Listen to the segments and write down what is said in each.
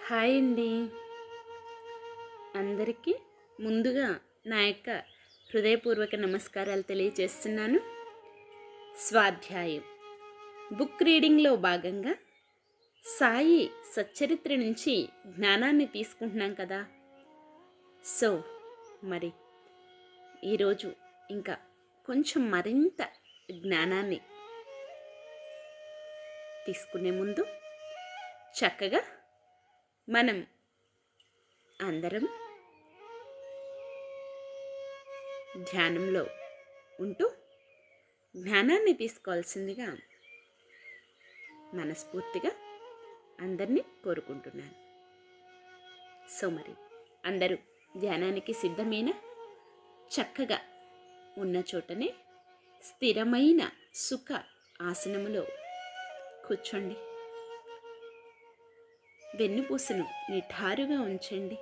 Hi అండి. అందరికీ ముందుగా నా యొక్క హృదయపూర్వక నమస్కారాలు తెలియజేస్తున్నాను. స్వాధ్యాయం బుక్ రీడింగ్లో భాగంగా సాయి సచ్చరిత్ర నుంచి జ్ఞానాన్ని తీసుకుంటున్నాం కదా. సో మరి ఈరోజు ఇంకా కొంచెం మరింత జ్ఞానాన్ని తీసుకునే ముందు చక్కగా మనం అందరం ధ్యానంలో ఉంటూ జ్ఞానాన్ని తీసుకోవాల్సిందిగా మనస్ఫూర్తిగా అందరినీ కోరుకుంటున్నాను. సో మరి అందరూ ధ్యానానికి సిద్ధమైన చక్కగా ఉన్న చోటనే స్థిరమైన సుఖ ఆసనములో కూర్చోండి. వెన్నుపూసను నిఠారుగా ఉంచండి.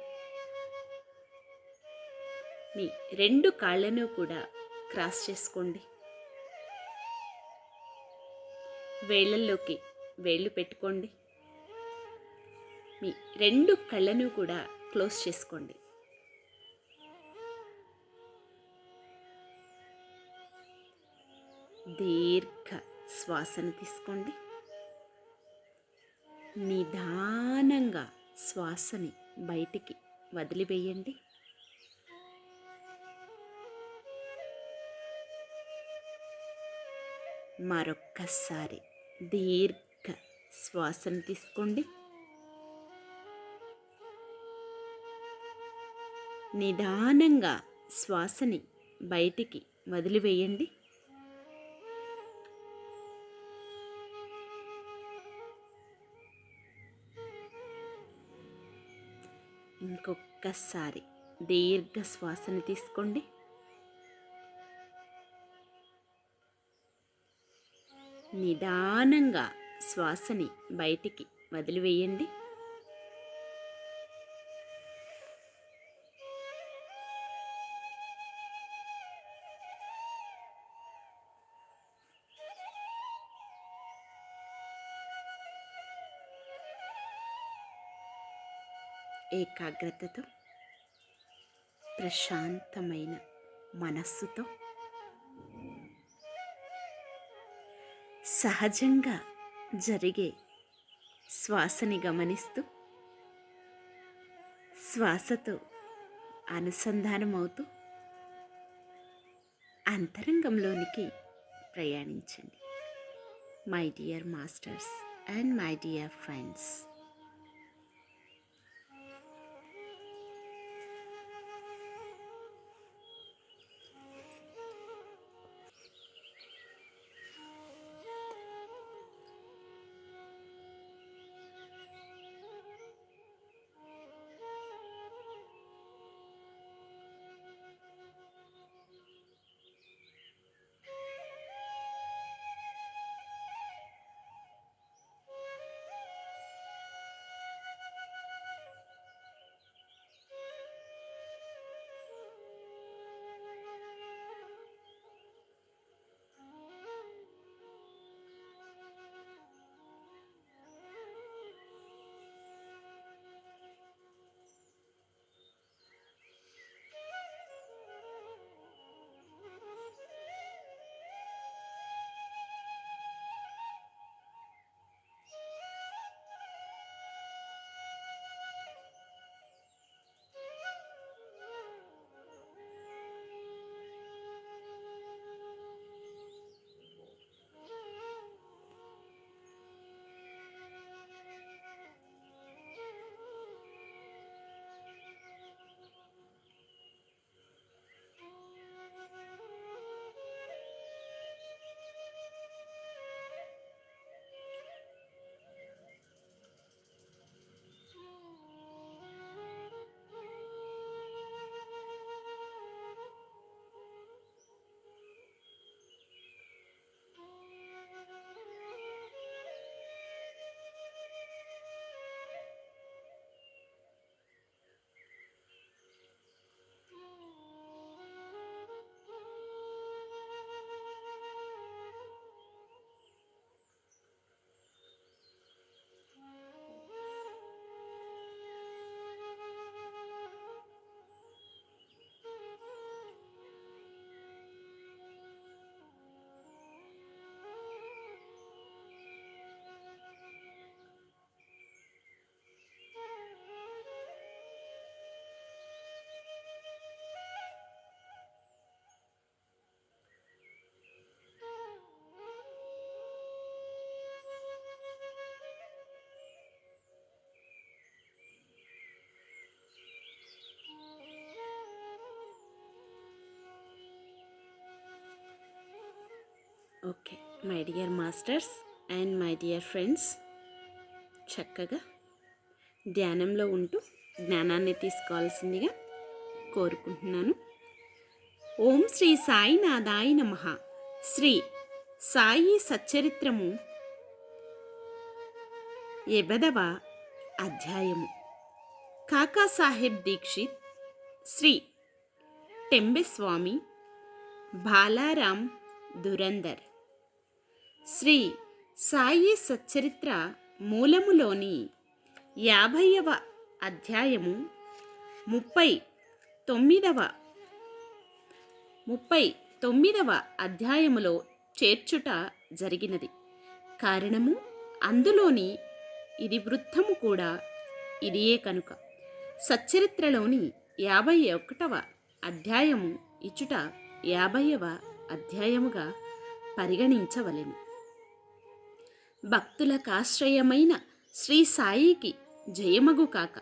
మీ రెండు కాళ్ళను కూడా క్రాస్ చేసుకోండి. వేళ్ళల్లోకి వేళ్ళు పెట్టుకోండి. మీ రెండు కళ్ళను కూడా క్లోజ్ చేసుకోండి. దీర్ఘ శ్వాసను తీసుకోండి. నిదానంగా శ్వాసని బయటికి వదిలివేయండి. మరొక్కసారి దీర్ఘ శ్వాసను తీసుకోండి. నిదానంగా శ్వాసని బయటికి వదిలివేయండి. ఇంకొక్కసారి దీర్ఘ శ్వాసను తీసుకోండి. నిదానంగా శ్వాసని బయటికి వదిలివేయండి. ఏకాగ్రతతో ప్రశాంతమైన మనస్సుతో సహజంగా జరిగే శ్వాసని గమనిస్తూ శ్వాసతో అనుసంధానమవుతూ అంతరంగంలోనికి ప్రయాణించండి. My dear masters and my dear friends, okay, my dear masters and my dear friends, చక్కగా ధ్యానంలో ఉంటూ జ్ఞానాన్ని తీసుకోవాల్సిందిగా కోరుకుంటున్నాను. ఓం శ్రీ సాయినాథాయ నమః. శ్రీ సాయి సచ్చరిత్రము 8వ అధ్యాయము. కాకాసాహెబ్ దీక్షిత్, శ్రీ టెంబెస్వామి, బాలారాం దురందర్. శ్రీ సాయి సచ్చరిత్ర మూలములోని 50వ అధ్యాయము 39వ అధ్యాయములో చేర్చుట జరిగినది. కారణము అందులోని ఇది వృత్తము కూడా ఇదియే కనుక సచ్చరిత్రలోని 51వ అధ్యాయము ఇచ్చుట 50వ అధ్యాయముగా పరిగణించవలెను. భక్తులకాశ్రయమైన శ్రీ సాయికి జయమగు కాక.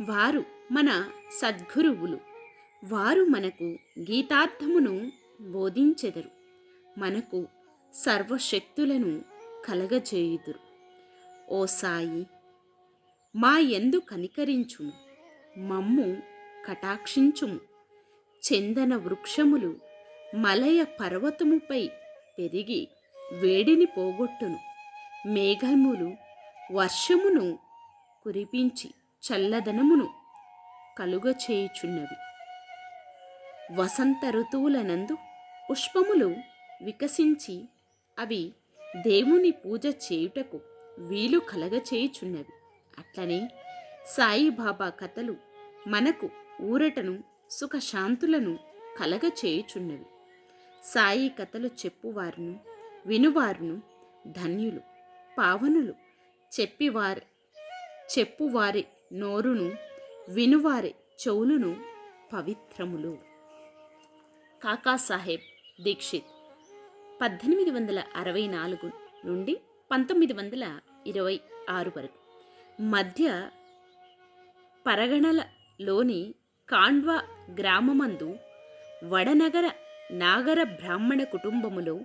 వారు మన సద్గురువులు. వారు మనకు గీతార్థమును బోధించెదరు. మనకు సర్వశక్తులను కలగజేయుదురు. ఓ సాయి, మా యందు కనికరించుము, మమ్ము కటాక్షించుము. చందన వృక్షములు మలయ పర్వతముపై పెరిగి వేడిని పోగొట్టును. మేఘములు వర్షమును కురిపించి చల్లదనమును కలుగచేయుచున్నవి. వసంత ఋతువులనందు పుష్పములు వికసించి అవి దేవుని పూజ చేయుటకు వీలు కలగచేయుచున్నవి. అట్లనే సాయిబాబా కథలు మనకు ఊరటను సుఖశాంతులను కలగచేయుచున్నవి. సాయి కథలు చెప్పువారును వినువారును ధన్యులు, పావనులు. చెప్పువారి నోరును వినువారి చెవులును పవిత్రములు. కాకాసాహెబ్ దీక్షిత్ 1864 నుండి 1926 వరకు మధ్య పరగణలలోని కాండ్వా గ్రామమందు వడనగర నాగర బ్రాహ్మణ కుటుంబములో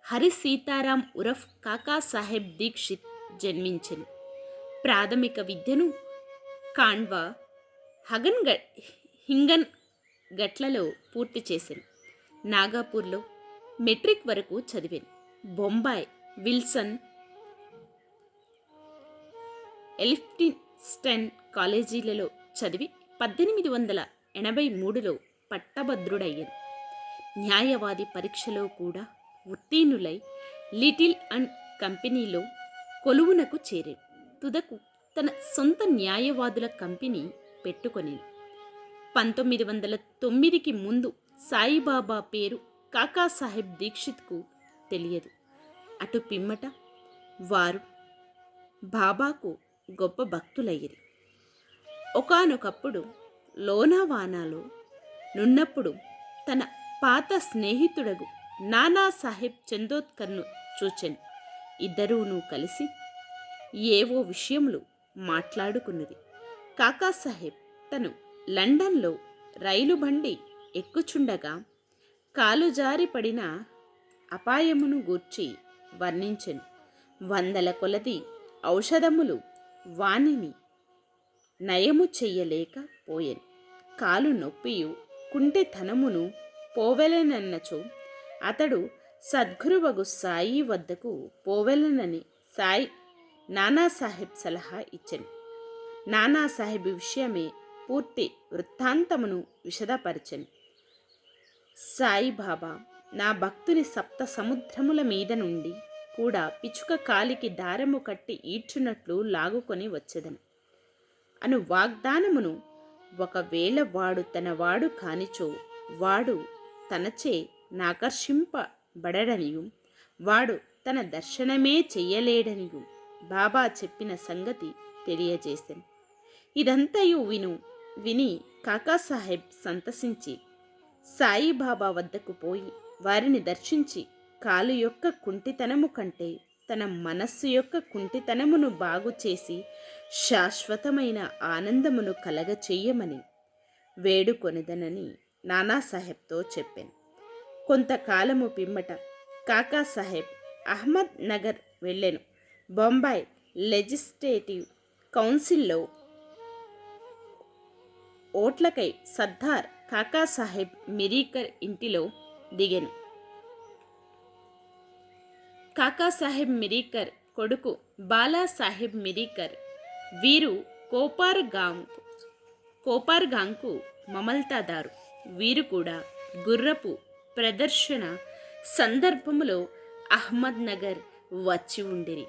హరి సీతారాం ఉరఫ్ కాకాసాహెబ్ దీక్షిత్ జన్మించెను. ప్రాథమిక విద్యను కాండ్వా హింగన్ గట్లలో పూర్తి చేశాను. నాగపూర్లో మెట్రిక్ వరకు చదివాను. బొంబాయి విల్సన్ ఎల్ఫిన్స్టన్ కాలేజీలలో చదివి 1883లో పట్టభద్రుడయ్యాను. న్యాయవాది పరీక్షలో కూడా ఉత్తీర్ణులై లిటిల్ అండ్ కంపెనీలో కొలువునకు చేరాడు. తుదకు తన సొంత న్యాయవాదుల కంపెనీ పెట్టుకొనేను. 1909కి ముందు సాయిబాబా పేరు కాకాసాహెబ్ దీక్షిత్కు తెలియదు. అటు పిమ్మట వారు బాబాకు గొప్ప భక్తులయ్యారు. ఒకానొకప్పుడు లోనావానాలో నున్నప్పుడు తన పాత స్నేహితుడగు నానాసాహెబ్ చందోద్కర్ను చూచెను. ఇద్దరూను కలిసి ఏవో విషయములు మాట్లాడుకున్నది. కాకాసాహెబ్ తను లండన్లో రైలు బండి ఎక్కుచుండగా కాలు జారి పడిన అపాయమును గూర్చి వర్ణించెను. 100 కొలది ఔషధములు వానిని నయము చెయ్యలేక పోయెను. కాలు నొప్పియు కుంటెతనమును పోవెలనన్నచో అతడు సద్గురువగు సాయి వద్దకు పోవెలనని నానాసాహెబ్ సలహా ఇచ్చెను. నానాసాహెబ్ విషయమే పూర్తి వృత్తాంతమును విశదపరచెను. సాయిబాబా నా భక్తుని సప్త సముద్రముల మీద నుండి కూడా పిచుక కాలికి దారము కట్టి ఈడ్చున్నట్లు లాగుకొని వచ్చెదను అను వాగ్దానమును ఒకవేళ వాడు తన వాడు కానిచో వాడు తనచే నాకర్షింపబడనియు వాడు తన దర్శనమే చెయ్యలేడనియు బాబా చెప్పిన సంగతి తెలియజేశాను. ఇదంతయు విని కాకాసాహెబ్ సంతసించి సాయిబాబా వద్దకు పోయి వారిని దర్శించి కాలు యొక్క కుంటితనము కంటే తన మనస్సు యొక్క కుంటితనమును బాగుచేసి శాశ్వతమైన ఆనందమును కలగచేయమని వేడుకొనెదనని నానాసాహెబ్తో చెప్పాను. కొంతకాలము పిమ్మట కాకాసాహెబ్ అహ్మద్ నగర్ వెళ్ళెను. బొంబాయి లెజిస్లేటివ్ కౌన్సిల్లో ఓట్లకై సర్దార్ కాకాసాహెబ్ మిరీకర్ ఇంటిలో దిగెను. కాకాసాహెబ్ మిరీకర్ కొడుకు బాలాసాహెబ్ మిరీకర్ వీరు కోపార్గాంకు మమల్తాదారు. వీరు కూడా గుర్రపు ప్రదర్శన సందర్భములో అహ్మద్ నగర్ వచ్చి ఉండిరి.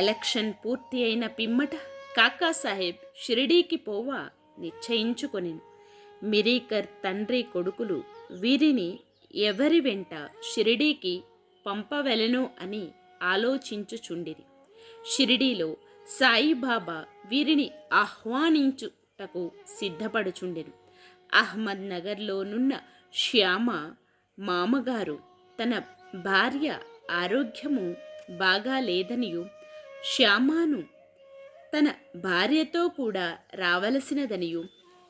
ఎలక్షన్ పూర్తి అయిన పిమ్మట కాకాసాహెబ్ షిరిడీకి పోవా నిశ్చయించుకొనెను. మిరీకర్ తండ్రి కొడుకులు వీరిని ఎవరి వెంట షిరిడీకి పంపవలెను అని ఆలోచించుచుండిరి. షిరిడీలో సాయిబాబా వీరిని ఆహ్వానించుటకు సిద్ధపడుచుండెను. అహ్మద్ నగర్లోనున్న శ్యామ మామగారు తన భార్య ఆరోగ్యము బాగా లేదనియు శ్యామాను తన భార్యతో కూడా రావలసినదనియు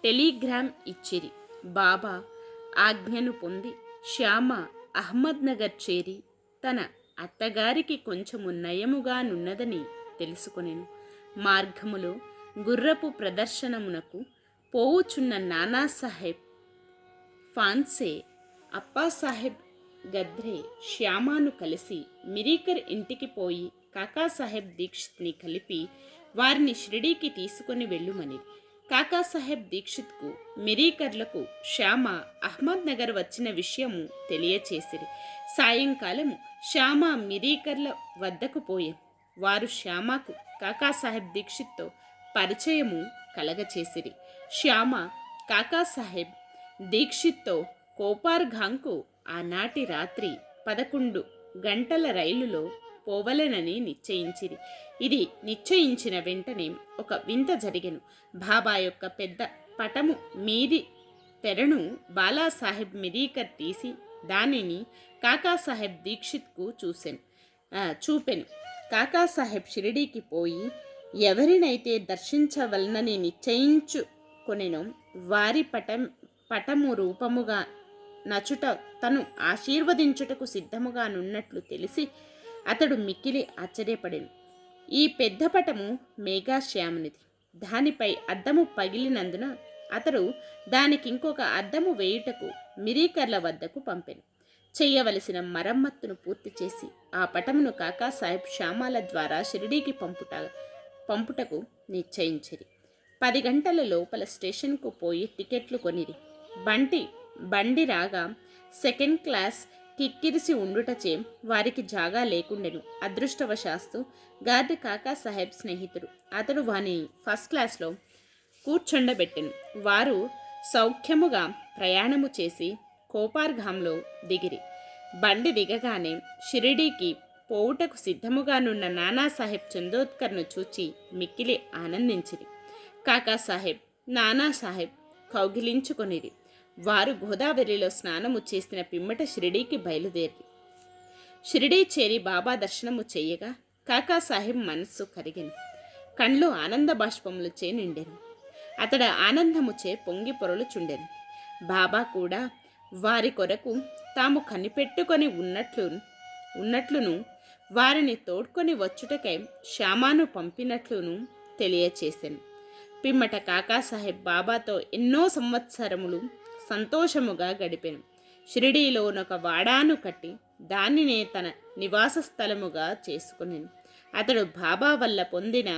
టెలిగ్రామ్ ఇచ్చిరి. బాబా ఆజ్ఞను పొంది శ్యామ అహ్మద్ నగర్ చేరి తన అత్తగారికి కొంచెము నయముగానున్నదని తెలుసుకొనెను. మార్గములో గుర్రపు ప్రదర్శనమునకు పోవుచున్న నానాసాహెబ్ ఫాన్సే, అప్పాసాహెబ్ గద్రే శ్యామాను కలిసి మిరీకర్ ఇంటికి పోయి కాకాసాహెబ్ దీక్షిత్ని కలిపి వారిని షిరిడీకి తీసుకొని వెళ్ళుమని. కాకాసాహెబ్ దీక్షిత్కు మిరీకర్లకు శ్యామ అహ్మద్ నగర్ వచ్చిన విషయము తెలియచేసిరి. సాయంకాలము శ్యామ మిరీకర్ల వద్దకు పోయాను. వారు శ్యామకు కాకాసాహెబ్ దీక్షిత్తో పరిచయము కలగచేసిరి. శ్యామ కాకాసాహెబ్ దీక్షిత్తో కోపార్గాంకు ఆనాటి రాత్రి 11 గంటల రైలులో పోవలెనని నిశ్చయించిరి. ఇది నిశ్చయించిన వెంటనే ఒక వింత జరిగెను. బాబా యొక్క పెద్ద పటము మీది తెరను బాలాసాహెబ్ మిరీకర్ తీసి దానిని కాకాసాహెబ్ దీక్షిత్కు చూపెను. కాకాసాహెబ్ షిరిడీకి పోయి ఎవరినైతే దర్శించవలనని నిశ్చయించుకొనెనో వారి పటము రూపముగా నచుట తను ఆశీర్వదించుటకు సిద్ధముగానున్నట్లు తెలిసి అతడు మిక్కిలి ఆశ్చర్యపడెను. ఈ పెద్ద పటము మేఘాశ్యామునిది. దానిపై అద్దము పగిలినందున అతడు దానికింకొక అద్దము వేయుటకు మిరీకర్ల వద్దకు పంపెను. చెయ్యవలసిన మరమ్మత్తును పూర్తి చేసి ఆ పటమును కాకాసాహెబ్ శ్యామాల ద్వారా షిరిడీకి పంపుటకు నిశ్చయించిరి. 10 గంటల లోపల స్టేషన్కు పోయి టికెట్లు కొనిరి. బండి రాగా సెకండ్ క్లాస్ కిక్కిరిసి ఉండుటచే వారికి జాగా లేకుండెను. అదృష్టవశాస్తు గార్డ్ కాకాసాహెబ్ స్నేహితుడు. అతడు వాని ఫస్ట్ క్లాస్లో కూర్చొండబెట్టెను. వారు సౌఖ్యముగా ప్రయాణము చేసి కోపార్గాంలో దిగిరి. బండి దిగగానే షిరిడీకి పోవుటకు సిద్ధముగానున్న నానాసాహెబ్ చందోద్కర్ను చూచి మిక్కిలి ఆనందించిరి. కాకాసాహెబ్ నానాసాహెబ్ కౌగిలించుకొనిరి. వారు గోదావరిలో స్నానము చేసిన పిమ్మట షిరిడీకి బయలుదేరి షిరిడీ చేరి బాబా దర్శనము చేయగా కాకాసాహెబ్ మనస్సు కరిగెను. కండ్లు ఆనంద బాష్పములచే నిండెను. అతడు ఆనందముచే పొంగి పొరలుచుండెను. బాబా కూడా వారి కొరకు తాము కనిపెట్టుకొని ఉన్నట్లును వారిని తోడ్కొని వచ్చుటకై శ్యామాను పంపినట్లును తెలియచేసెను. పిమ్మట కాకాసాహెబ్ బాబాతో ఎన్నో సంవత్సరములు సంతోషముగా గడిపెను. షిరిడీలోనొక వాడాను కట్టి దానినే తన నివాస స్థలముగా చేసుకునేను. అతడు బాబా వల్ల పొందిన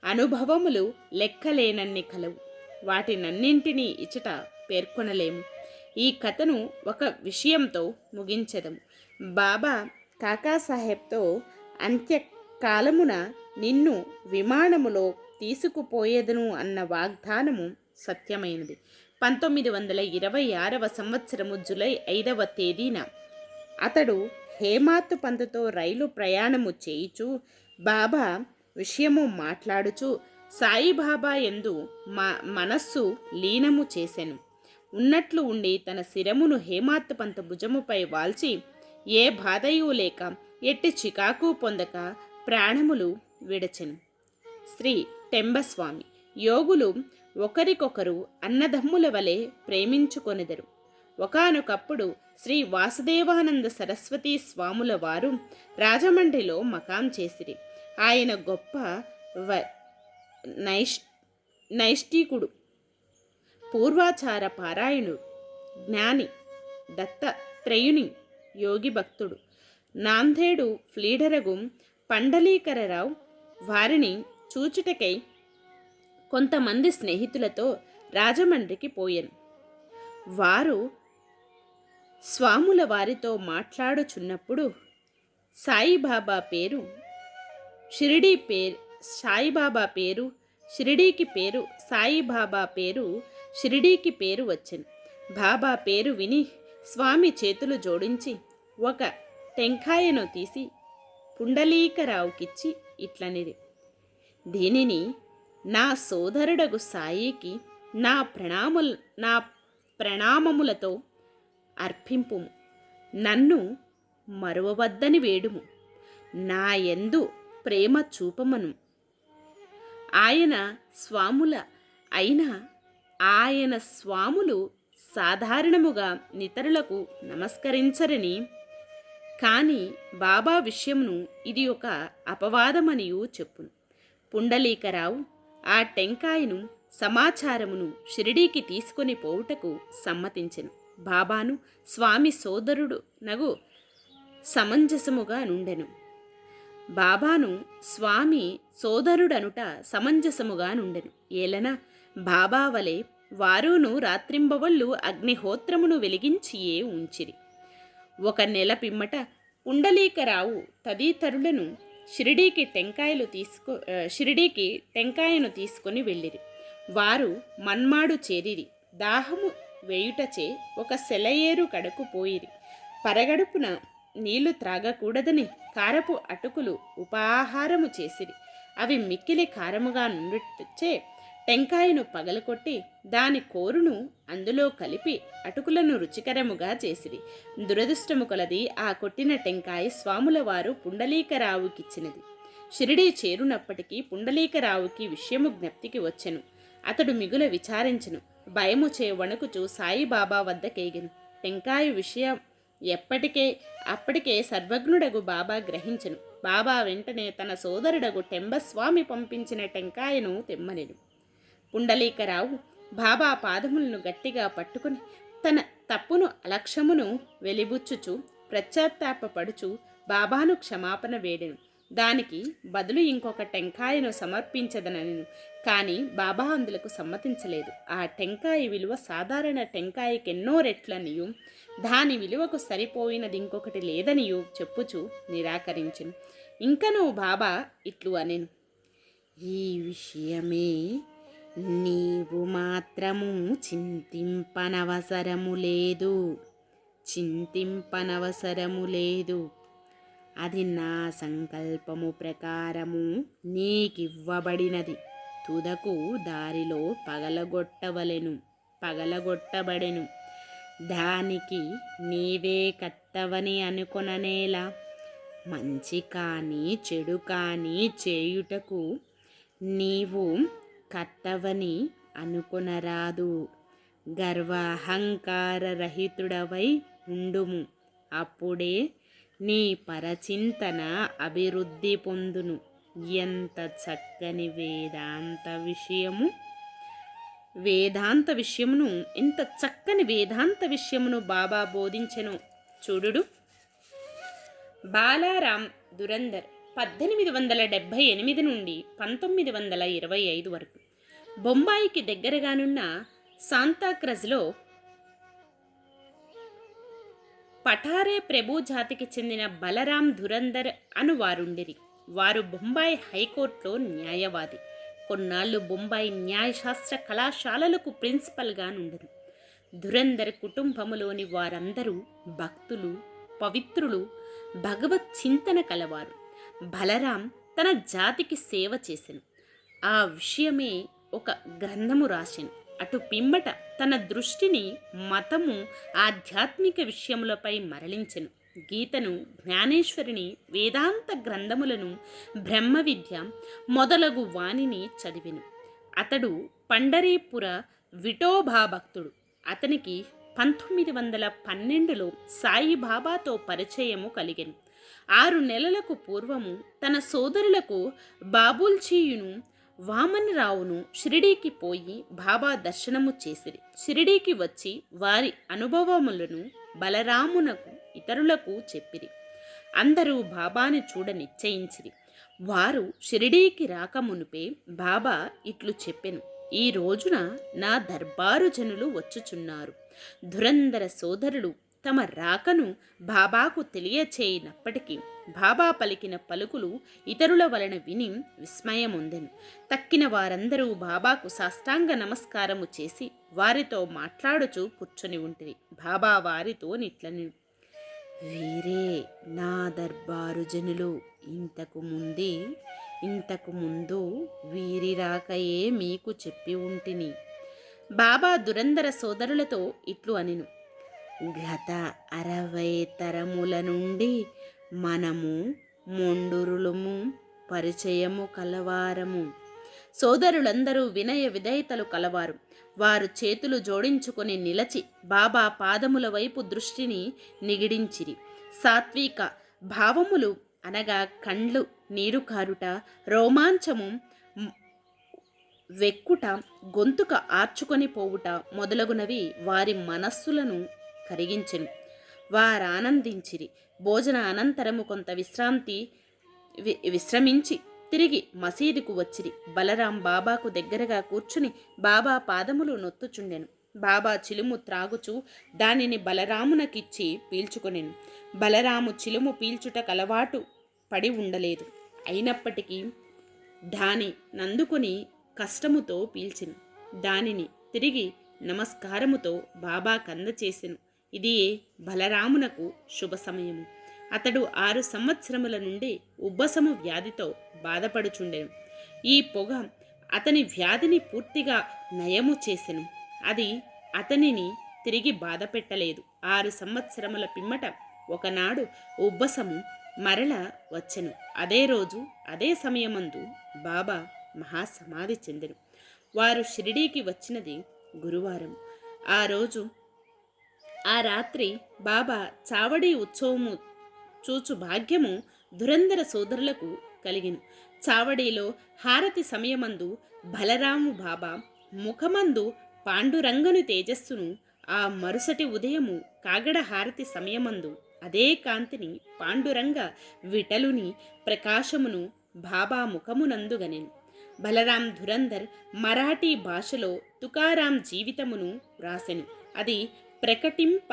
అనుభవములు లెక్కలేనన్ని కలవు. వాటినన్నింటినీ ఇచట పేర్కొనలేము. ఈ కథను ఒక విషయంతో ముగించెదము. బాబా కాకాసాహెబ్తో అంత్యకాలమున నిన్ను విమానములో తీసుకుపోయేదను అన్న వాగ్దానము సత్యమైనది. 1926వ సంవత్సరము జూలై 5వ తేదీన అతడు హేమాత్ పంతుతో రైలు ప్రయాణము చేయుచు బాబా విషయము మాట్లాడుచు సాయిబాబా యందు మనస్సు లీనము చేసెను. ఉన్నట్లు ఉండి తన శిరమును హేమాత్ పంతు భుజముపై వాల్చి ఏ బాధయూ లేక ఎట్టి చికాకు పొందక ప్రాణములు విడచెను. శ్రీ టెంబస్వామి యోగులు ఒకరికొకరు అన్నదమ్ముల వలె ప్రేమించుకొనెదరు. ఒకానొకప్పుడు శ్రీ వాసుదేవానంద సరస్వతి స్వాముల వారు రాజమండ్రిలో మకాం చేసిరి. ఆయన గొప్ప నైష్ఠికుడు, పూర్వాచార పారాయణుడు, జ్ఞాని, దత్తాత్రేయుని యోగి భక్తుడు. నాందేడు ఫ్లీడరగు పండలీకరరావు వారిని చూచుటకై కొంతమంది స్నేహితులతో రాజమండ్రికి పోయాను. వారు స్వాముల వారితో మాట్లాడుచున్నప్పుడు సాయిబాబా పేరు షిరిడీకి పేరు సాయిబాబా పేరు షిరిడీకి పేరు వచ్చెను. బాబా పేరు విని స్వామి చేతులు జోడించి ఒక టెంకాయను తీసి పుండలీకరావుకిచ్చి ఇట్లనిది, దీనిని నా సోదరుడగు సాయికి నా ప్రణామములతో అర్పింపుము. నన్ను మరువవద్దని వేడుము. నా యందు ప్రేమ చూపమను. ఆయన స్వాములు సాధారణముగా నితరులకు నమస్కరించరని, కానీ బాబా విషయమును ఇది ఒక అపవాదమనియు చెప్పును. పుండలీకరావు ఆ టెంకాయను సమాచారమును షిరిడీకి తీసుకొని పోవుటకు సమ్మతించెను. బాబాను స్వామి సోదరుడు నగు సమంజసముగా నుండెను. బాబాను స్వామి సోదరుడనుట సమంజసముగా నుండెను. ఏలన బాబా వలె వారును రాత్రింబవళ్ళు అగ్నిహోత్రమును వెలిగించియే ఉంచిరి. ఒక నెల పిమ్మట పుండలీకరావు తదితరులను షిరిడీకి టెంకాయను తీసుకొని వెళ్ళిరి. వారు మన్మాడు చేరిరి. దాహము వేయుటచే ఒక సెలయేరు కడకు పోయిరి. పరగడుపున నీళ్లు త్రాగకూడదని కారపు అటుకులు ఉపాహారము చేసిరి. అవి మిక్కిలి కారముగా నుండిచే టెంకాయను పగలకొట్టి దాని కోరును అందులో కలిపి అటుకులను రుచికరముగా చేసిరి. దురదృష్టము కొలది ఆ కొట్టిన టెంకాయ స్వాముల వారు పుండలీకరావుకిచ్చినది. షిరిడీ చేరునప్పటికీ పుండలీకరావుకి విషయము జ్ఞప్తికి వచ్చెను. అతడు మిగుల విచారించెను. భయముచే వణుకుచూ సాయిబాబా వద్దకేగెను. టెంకాయ విషయం అప్పటికే సర్వజ్ఞుడగు బాబా గ్రహించెను. బాబా వెంటనే తన సోదరుడగు టెంబస్వామి పంపించిన టెంకాయను తెమ్మనెను. పుండలీకరావు బాబా పాదములను గట్టిగా పట్టుకుని తన తప్పును అలక్ష్యమును వెలిబుచ్చుచు పశ్చాత్తాపపడుచు బాబాను క్షమాపణ వేడెను. దానికి బదులు ఇంకొక టెంకాయను సమర్పించదనను. కానీ బాబా అందులకు సమ్మతించలేదు. ఆ టెంకాయ విలువ సాధారణ టెంకాయకి ఎన్నో రెట్లనియు దాని విలువకు సరిపోయినది ఇంకొకటి లేదనియు చెప్పుచు నిరాకరించెను. ఇంకనూ బాబా ఇట్లు అనెను, ఈ విషయమే నీవు మాత్రము చింతింపనవసరము లేదు. అది నా సంకల్పము ప్రకారము నీకివ్వబడినది. తుదకు దారిలో పగలగొట్టబడెను. దానికి నీవే కర్తవని అనుకొననేలా. మంచి కానీ చెడు కానీ చేయుటకు నీవు కర్తవని అనుకొనరాదు. గర్వాహంకార రహితుడవై ఉండుము. అప్పుడే నీ పరచింతన అభివృద్ధి పొందును. ఎంత చక్కని వేదాంత విషయమును బాబా బోధించెను చూడుడు. బాలారాం దురందర్ 1878 నుండి 1925 వరకు బొంబాయికి దగ్గరగానున్న సాంతాక్రజ్లో పఠారే ప్రభు జాతికి చెందిన బలరాం దురందర్ అను వారుండిరి. వారు బొంబాయి హైకోర్టులో న్యాయవాది. కొన్నాళ్ళు బొంబాయి న్యాయశాస్త్ర కళాశాలలకు ప్రిన్సిపల్గా నుండరు. దురందర్ కుటుంబములోని వారందరూ భక్తులు, పవిత్రులు, భగవత్ చింతన కలవారు. బలరాం తన జాతికి సేవ చేసెను. ఆ విషయమే ఒక గ్రంథము రాసెను. అటు పిమ్మట తన దృష్టిని మతము, ఆధ్యాత్మిక విషయములపై మరలించెను. గీతను, జ్ఞానేశ్వరిని, వేదాంత గ్రంథములను, బ్రహ్మ విద్య మొదలగు వాణిని చదివెను. అతడు పండరీపుర విఠోబా భక్తుడు. అతనికి 1912లో సాయిబాబాతో పరిచయము కలిగెను. 6 నెలలకు పూర్వము తన సోదరులకు బాబుల్చీయును వామనరావును షిరిడీకి పోయి బాబా దర్శనము చేసిరి. షిరిడీకి వచ్చి వారి అనుభవములను బలరామునకు ఇతరులకు చెప్పిరి. అందరూ బాబాని చూడ నిశ్చయించిరి. వారు షిరిడీకి రాకమునుపే బాబా ఇట్లు చెప్పెను: ఈ రోజున నా దర్బారు జనులు వచ్చుచున్నారు. ధురంధర సోదరులు తమ రాకను బాబాకు తెలియచేయనప్పటికీ బాబా పలికిన పలుకులు ఇతరుల వలన విని విస్మయముందెను. తక్కిన వారందరూ బాబాకు సాష్టాంగ నమస్కారము చేసి వారితో మాట్లాడుచూ కూర్చొని ఉంటిరి. బాబా వారితో నిట్లని: వీరే నా దర్బారు జనులు. ఇంతకు ముందు వీరి రాకయే మీకు చెప్పి ఉంటిని. బాబా దురంధర సోదరులతో ఇట్లు అనెను: గత 60 తరముల నుండి మనము మొండురులము, పరిచయము కలవారము. సోదరులందరూ వినయ విధేయతలు కలవారు. వారు చేతులు జోడించుకొని నిలచి బాబా పాదముల వైపు దృష్టిని నిగిడించిరి. సాత్విక భావములు అనగా కండ్లు నీరు కారుట, రోమాంచము వెక్కుట, గొంతుక ఆర్చుకొని పోవుట మొదలగునవి వారి మనస్సులను కరిగించెను. వారానందించిరి. భోజన అనంతరము కొంత విశ్రమించి తిరిగి మసీదుకు వచ్చిరి. బలరాం బాబాకు దగ్గరగా కూర్చుని బాబా పాదములు నొత్తుచుండెను. బాబా చిలుము త్రాగుచూ దానిని బలరామునకిచ్చి పీల్చుకొనెను. బలరాము చిలుము పీల్చుట కలవాటు పడి ఉండలేదు. అయినప్పటికీ దాని నందుకొని కష్టముతో పీల్చెను. దానిని తిరిగి నమస్కారముతో బాబా కందచేసెను. ఇది బలరామునకు శుభ సమయము. అతడు 6 సంవత్సరముల నుండి ఉబ్బసము వ్యాధితో బాధపడుచుండెను. ఈ పొగ అతని వ్యాధిని పూర్తిగా నయము చేసెను. అది అతనిని తిరిగి బాధ పెట్టలేదు. 6 సంవత్సరముల పిమ్మట ఒకనాడు ఉబ్బసము మరల వచ్చెను. అదే రోజు అదే సమయమందు బాబా మహాసమాధి చెందెను. వారు షిరిడీకి వచ్చినది గురువారం. ఆ రాత్రి బాబా చావడి ఉత్సవము చూచు భాగ్యము ధురంధర సోదరులకు కలిగెను. చావడిలో హారతి సమయమందు బలరాము బాబా ముఖమందు పాండురంగను తేజస్సును, ఆ మరుసటి ఉదయము కాగడ హారతి సమయమందు అదే కాంతిని పాండురంగ విఠలుని ప్రకాశమును బాబా ముఖమునందుగనెను. బలరాం ధురంధర్ మరాఠీ భాషలో తుకారాం జీవితమును వ్రాసెను. అది ప్రకటింప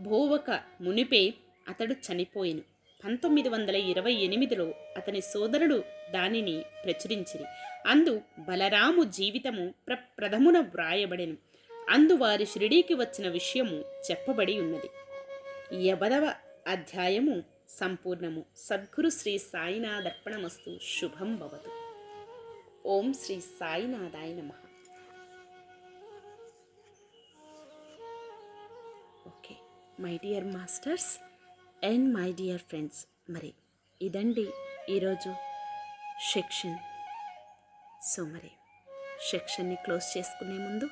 భోవక మునిపే అతడు చనిపోయెను. 1928లో అతని సోదరుడు దానిని ప్రచురించిరి. అందు బలరాము జీవితము ప్రథమున వ్రాయబడెను. అందు వారి షిరిడీకి వచ్చిన విషయము చెప్పబడి ఉన్నది. 50వ అధ్యాయము సంపూర్ణము. సద్గురు శ్రీ సాయినాథర్పణమస్తు. శుభం భవతు. ఓం శ్రీ సాయినాథాయ నమః. Okay my dear masters and my dear friends, మరి ఇదండి ఈరోజు సెక్షన్. సో మరి సెక్షన్ని క్లోజ్ చేసుకునే ముందు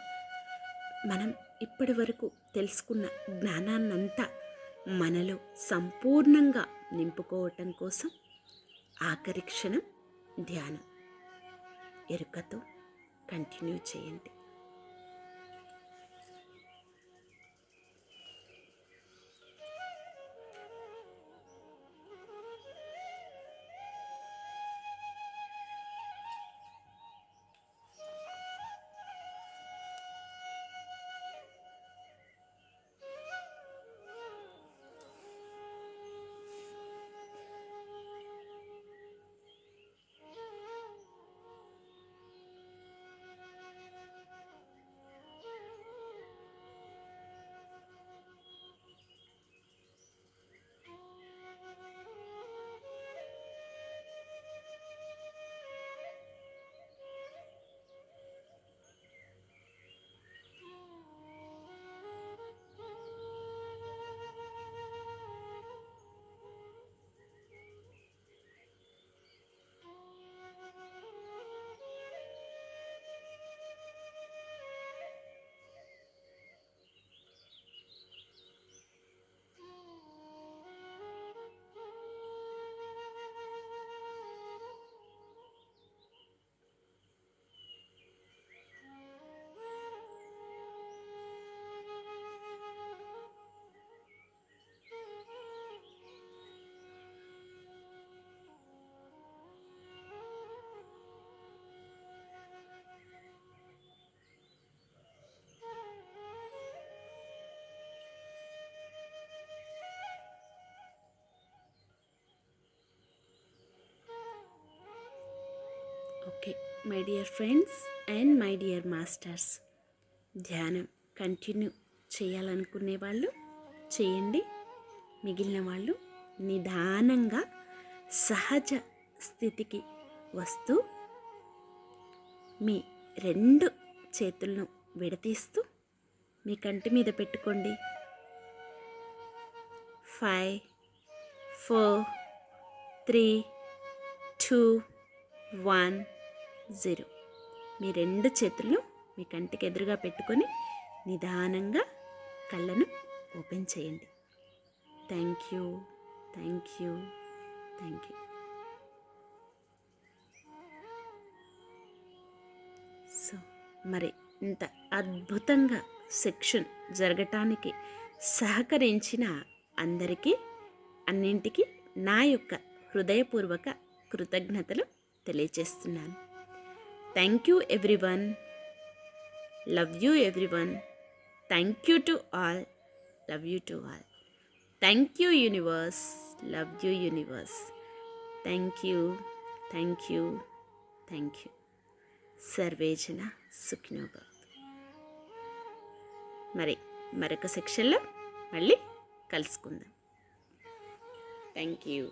మనం ఇప్పటి వరకు తెలుసుకున్న జ్ఞానాన్నంతా మనలో సంపూర్ణంగా నింపుకోవటం కోసం ఆఖరి క్షణం ధ్యానం ఎరుకతో కంటిన్యూ చేయండి. Okay my dear friends and my dear masters, ధ్యానం కంటిన్యూ చేయాలనుకునే వాళ్ళు చేయండి. మిగిలిన వాళ్ళు నిదానంగా సహజ స్థితికి వస్తూ మీ 2 చేతులను విడదీస్తూ మీ కంటి మీద పెట్టుకోండి. 5 4 3 2 1 0. మీ 2 చేతులను మీ కంటికి ఎదురుగా పెట్టుకొని నిదానంగా కళ్ళను ఓపెన్ చేయండి. Thank you, thank you, thank you. So మరి ఇంత అద్భుతంగా సెక్షన్ జరగటానికి సహకరించిన అందరికీ అన్నింటికీ నా యొక్క హృదయపూర్వక కృతజ్ఞతలు తెలియజేస్తున్నాను. Thank you everyone. Love you everyone. Thank you to all. Love you to all. Thank you universe. Love you universe. Thank you, thank you, thank you. Survey జన సుఖినో భవంతు. మరొక సెక్షన్లో మళ్ళీ కలుసుకుందాం. Thank you.